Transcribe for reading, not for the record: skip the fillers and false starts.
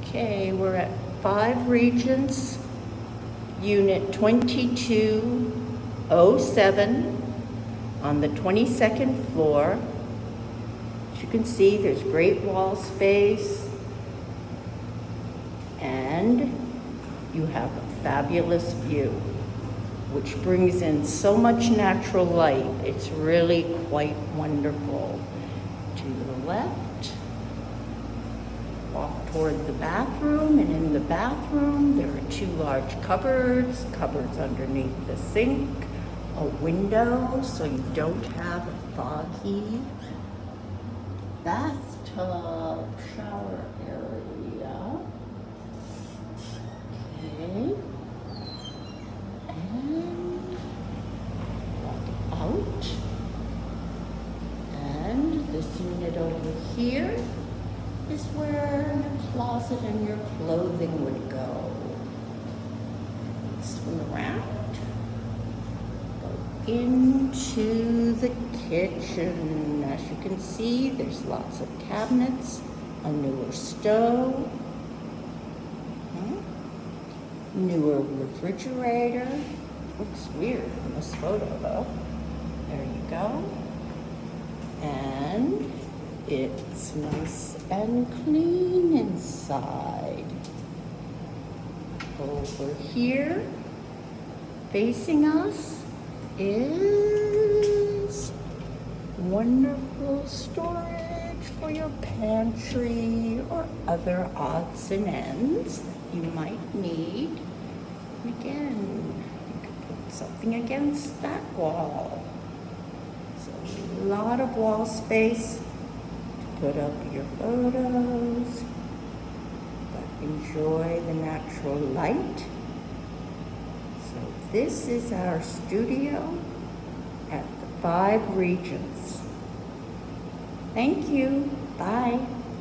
Okay, we're at 5 Regents, Unit 2207 on the 22nd floor. As you can see, there's great wall space and you have a fabulous view, which brings in so much natural light. It's really quite wonderful. To the left, walk toward the bathroom, and in the bathroom there are 2 large cupboards underneath the sink, a window so you don't have a foggy bathtub shower area. Okay. And walk out. And this unit over here is where your closet and your clothing would go. Swing around. Go into the kitchen. As you can see, there's lots of cabinets, a newer stove, newer refrigerator. Looks weird in this photo though. There you go. And it's nice and clean inside. Over here, facing us, is wonderful storage for your pantry or other odds and ends that you might need. And again, you could put something against that wall. So a lot of wall space to put up your photos, but enjoy the natural light. So this is our studio at the 5 Regents. Thank you. Bye.